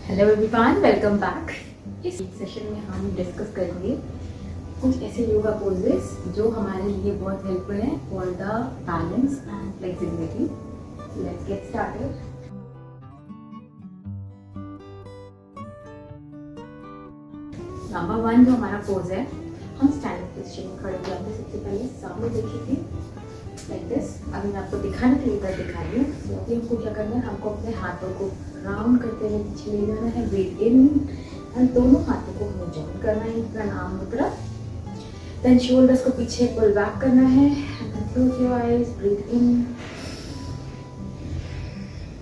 Hello everyone, welcome back. इस session में हम डिस्कस करेंगे कुछ ऐसे योगा पोजेस जो हमारे लिए बहुत हेल्पफुल हैं for the balance and flexibility. Let's get started. Number 1 जो हमारा पोज है, हम स्टैंडिंग पोजीशन में खड़े हो जाते हैं। सबसे पहले सामने देखिए लाइक दिस। अभी मैं आपको दिखाने के लिए दिखा रही हूँ। तो अभी हमको क्या करना है, हमको अपने हाथों को राउंड करते हुए पीछे ले जाना है। ब्रीथ इन एंड दोनों हाथों को हमें जॉइन करना है प्रणाम मुद्रा। देन शोल्डर्स को पीछे पुल बैक करना है and close your eyes, breathe in.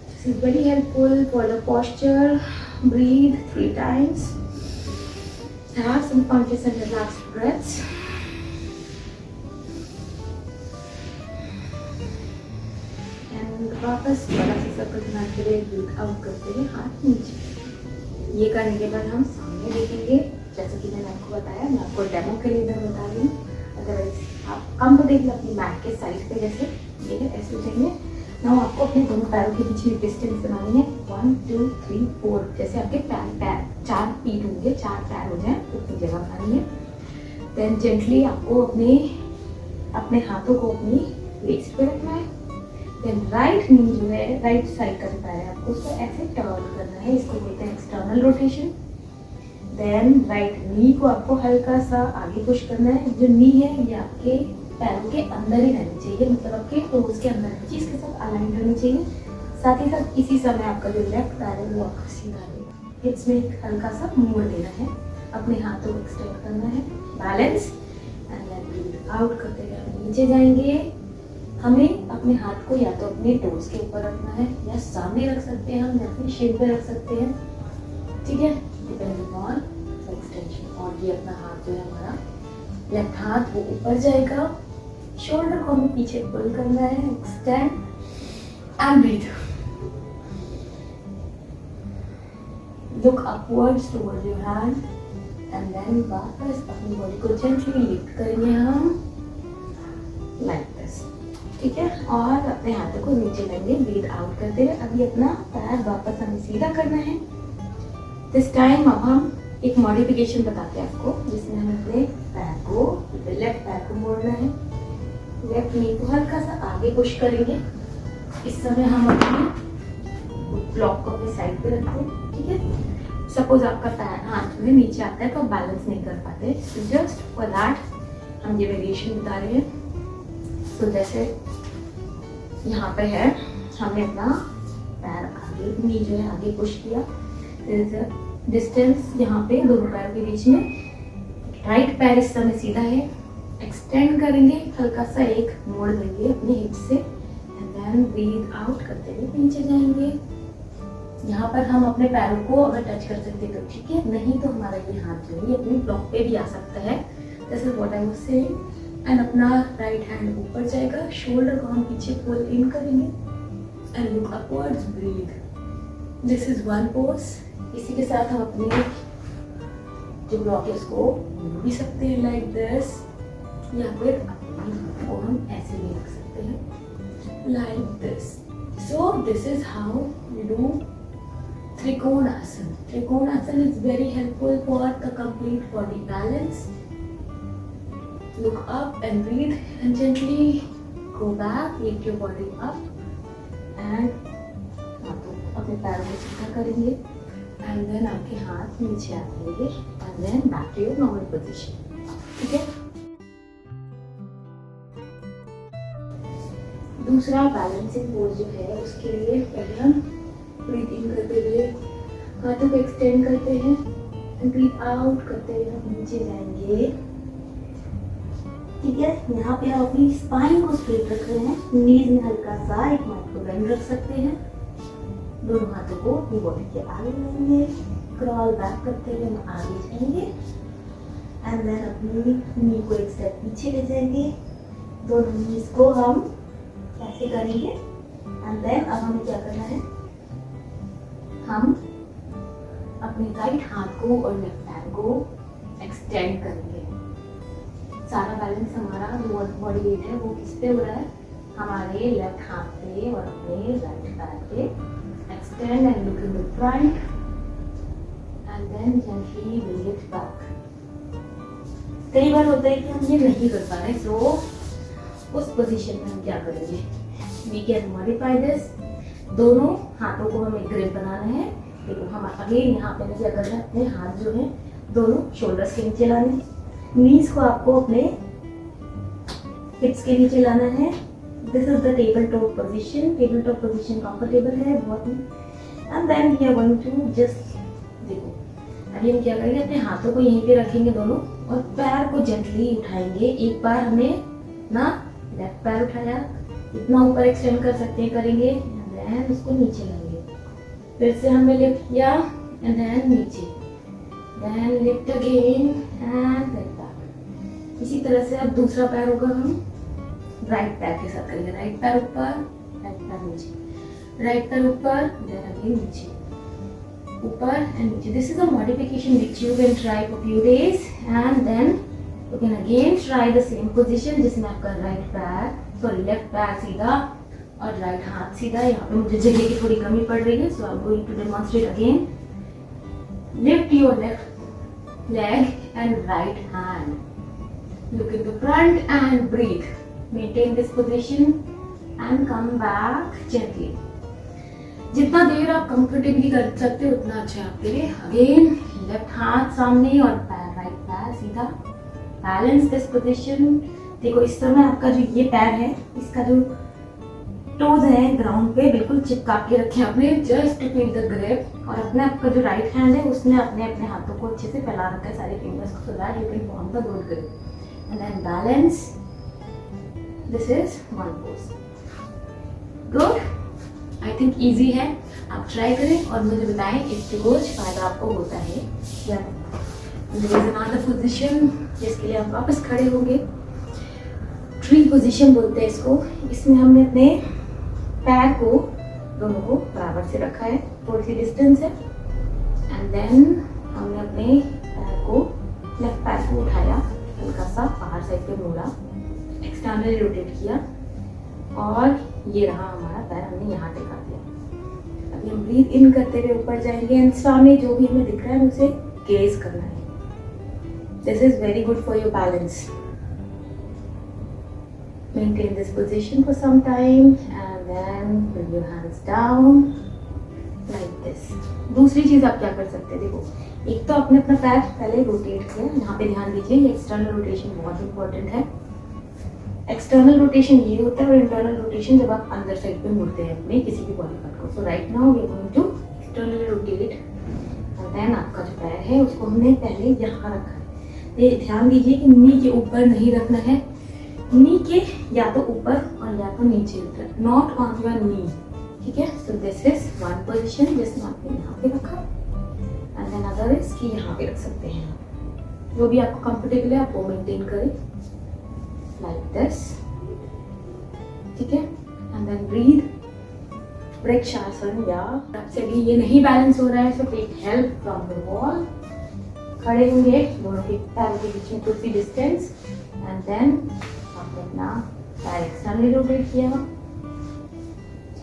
This is very helpful for the posture. Breathe 3 times. Have some conscious and relaxed breaths. वापस बड़ा सा सर्कल बनाने के लिए ब्रीथ आउट करते हुए हाथ नीचे। ये करने के बाद हम सामने देखेंगे। जैसे कि मैंने आपको बताया, मैं आपको डेमो के लिए इधर बता रही हूँ। अदरवाइज आप कंफर्टेबल अपनी मैट के साइड पे जैसे ये है ऐसे उठेंगे। नाउ आपको अपने दोनों पैरों के बीच में डिस्टेंस बनानी है 1 2 3 4। जैसे आपके पैर 4 फीट होंगे, 4 पैर हो जाए उतनी जगह बनानी है। देन जेंटली आपको अपने हाथों को अपनी वेस्ट पे रखना है। देन राइट नी जो है, राइट साइड का जो पैर है, आपको उसको ऐसे टर्न करना है। इसको बोलते हैं external rotation. Then right knee को आपको हल्का सा आगे पुश करना है। जो नी है ये आपके पैरों के अंदर ही रहनी चाहिए, मतलब आपके टोज के अंदर रहनी चाहिए, इसके साथ अलाइन रहनी चाहिए। साथ ही साथ इसी समय आपका जो लेफ्ट पैर है वो आपका सीधा रहेगा। हिप्स में एक हल्का सा मोड़ देना है, अपने हाथों को एक्सटेंड करना है, balance and then breathe out करते हुए आप नीचे जाएंगे। हमें अपने हाथ को या तो अपने टोज के ऊपर रखना है या सामने रख सकते हैं हम, या फिर शेप पे रख सकते हैं, ठीक है, डिपेंडिंग ऑन एक्सटेंशन। और ये अपना हाथ जो है हमारा लेफ्ट हाथ वो ऊपर जाएगा। शोल्डर को हमें पीछे पुल करना है, extend and breathe. Look upwards towards your hand and then वापस अपनी बॉडी को जेंटली लिफ्ट करेंगे हम लाइक दिस, ठीक है। और अपने हाथों को नीचे लेंगे, ब्रीथ आउट करते हुए। अभी अपना पैर वापस हमें सीधा करना है। दिस टाइम अब हम एक मॉडिफिकेशन बताते हैं आपको, जिसमें हम अपने पैर को, लेफ्ट पैर को मोड़ना है। लेफ्ट नी को हल्का सा आगे पुश करेंगे। इस समय हम अपनी ब्लॉक को अपने साइड पे रखते हैं, ठीक है। सपोज आपका पैर हाथ में नीचे आता है तो आप बैलेंस नहीं कर पाते, जस्ट फॉर दैट हम ये वेरिएशन बता रहे हैं। तो जैसे यहाँ पे है, हमने अपना पैर आगे, नी जो है आगे पुश किया। डिस्टेंस यहाँ पे दोनों पैर के बीच में। राइट पैर इस समय सीधा है, एक्सटेंड करेंगे, हल्का सा एक मोड़ देंगे अपने हिप से एंड देन ब्रीथ आउट करते हुए नीचे जाएंगे। यहाँ पर हम अपने पैरों को अगर टच कर सकते तो ठीक है, नहीं तो हमारा ये हाथ जो है ये अपने ब्लॉक पे भी आ सकता है। This is what I was saying. And अपना राइट हैंड ऊपर जाएगा, शोल्डर को हम पीछे पुल इन करेंगे and look upwards, breathe. This is one pose. इसी के साथ हम अपने जो ब्लॉक है उसको मोड़ भी सकते हैं लाइक दिस, या फिर अपनी को हम ऐसे भी रख सकते हैं like this. So this is how we do Trikonasana. Trikonasana is very helpful for the complete body balance. Look up and breathe and gently go back, lift your body up and अपने पैरों को सीधा करेंगे and then आपके हाथ नीचे आएंगे and then back to your normal position, ठीक है। दूसरा बैलेंसिंग पोज जो है, उसके लिए पहले हम ब्रीथ इन करते हुए हाथों को एक्सटेंड करते हैं एंड ब्रीथ आउट करते हुए हम नीचे जाएंगे, ठीक है। यहाँ पे आप अपनी स्पाइन को स्ट्रेट रख रहे हैं, नीज में हल्का सा एक माइक्रो बेंड रख सकते हैं। दोनों हाथों को अपनी बॉडी के आगे लेंगे, क्रॉल बैक करते हुए हम आगे जाएंगे एंड देन अपनी नी को एक स्टेप पीछे ले जाएंगे। दोनों नीज को हम ऐसे करेंगे एंड देन अब हमें क्या करना है, हम अपने राइट हाथ को और लेफ्ट हैंड को एक्सटेंड करेंगे। सारा बैलेंस हमारा जो बॉडी वेट है वो किस पे हो रहा है, हमारे लेफ्ट हाथ पे और अपने राइट पैर पे। Extend and look in the front and then gently bring it back. कई बार होता है कि हम ये नहीं कर पा रहे, so उस पोजीशन में हम क्या करेंगे, we can modify this. दोनों हाथों को हमें ग्रिप बनाना है. देखो हम अगेन यहाँ पे क्या करना है, अपने हाथ जो है दोनों शोल्डर्स के नीचे लाने, नीज को आपको अपने हिप्स के नीचे लाना है. This is the table top position. Table top position comfortable है बहुत ही. And then we are going to just, देखो अभी हम क्या करेंगे, अपने हाथों को यहीं पे रखेंगे दोनों और पैर को जेंटली उठाएंगे. एक बार हमने ना लेफ्ट पैर उठाया, इतना ऊपर एक्सटेंड कर सकते हैं, करेंगे एंड देन उसको नीचे लाएंगे. फिर से हमने लिफ्ट किया एंड देन नीचे, then lift again and back. इसी तरह से अब दूसरा पैर होगा, हम राइट पैर के साथ करेंगे. राइट पैर ऊपर, राइट पैर नीचे, राइट पैर ऊपर, देन अगेन नीचे, ऊपर एंड नीचे. This is a modification which you can try for few days and then you can again try the same position जिसमें आपका राइट पैर, सॉरी लेफ्ट पैर सीधा और राइट हाथ सीधा. यहाँ पे मुझे जगह की थोड़ी कमी पड़ रही है, so I'm going to demonstrate again. Lift your left leg and right hand. Look in the front and breathe. Maintain this position and come back gently. जितना देर आप कंफर्टेबली कर सकते हो उतना अच्छा है आपके लिए. अगेन लेफ्ट हाथ सामने और पैर, राइट पैर सीधा. Balance this position. देखो इस समय आपका जो ये पैर है, इसका जो टोज है ग्राउंड पे बिल्कुल चिपका के रखे आपने, just to feel the grip. और अपने आपका जो राइट हैंड है उसने अपने अपने हाथों को अच्छे से फैला रखा है, सारे फिंगर्स को, so that you can form the good grip. And then balance. This is one pose. Good. I think easy है, आप ट्राई करें और मुझे बताएं इससे कुछ फायदा आपको होता है या अनदर पोजीशन जिसके लिए आप वापस खड़े होंगे. ट्री पोजीशन बोलते हैं इसको. इसमें हमने अपने पैर को दोनों को बराबर से रखा है, थोड़ी सी डिस्टेंस है. एंड देन हमने अपने पैर को, लेफ्ट पैर को उठाया, हल्का सा बाहर साइड पे मोड़ा, एक्सटर्नली रोटेट किया और ये रहा हमारा पैर, हमने यहाँ टिका दिया. अभी हम ब्रीथ इन करते हुए ऊपर जाएंगे एंड सामने जो भी हमें दिख रहा है उसे गेज करना है. This is very good for your balance. Maintain this position for some time and then bring your hands down like this. दूसरी चीज आप क्या कर सकते हैं, देखो एक तो आपने अपना पैर पहले रोटेट किया, यहाँ पे ध्यान दीजिए ये एक्सटर्नल रोटेशन बहुत इंपॉर्टेंट है. एक्सटर्नल रोटेशन ये होता है और इंटरनल रोटेशन जब आप अंदर साइड पे मुड़ते हैं अपने किसी भी बॉडी पार्ट को. So right now we are going to externally rotate and then आपका जो पैर है उसको हमने पहले यहाँ रखा है. ये ध्यान दीजिए कि नी के ऊपर नहीं रखना है, नी के या तो ऊपर और या तो नीचे, नॉट ऑन योर नी. ठीक है. सो दिस इज वन पोजीशन जिसमें आपने यहाँ पे रखा एंड देन अदर इज कि यहाँ पे रख सकते हैं. जो भी आपको कंफर्टेबल है आप वो मेंटेन करें like this. ठीक है. And then breathe. वृक्षासन या आपसे भी ये नहीं बैलेंस हो रहा है, so take help from the wall. खड़े होंगे, दोनों के पैरों के बीच में कुछ सी डिस्टेंस एंड देन आपने अपना पैर एक्सटर्नली रोटेट किया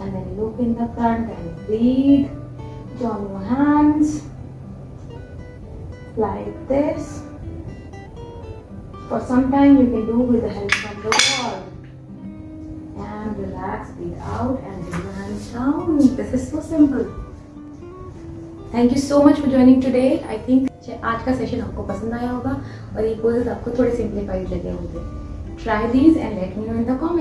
and then look in the front and breathe. Join your hands like this. For some time you can do with the help from the wall. And relax, breathe out and bring your hands down. This is so simple. Thank you so much for joining today. I think आज का session आपको पसंद आया होगा और ये poses आपको थोड़े सिंप्लीफाइड लगे होंगे. Try these and let me know in the comments.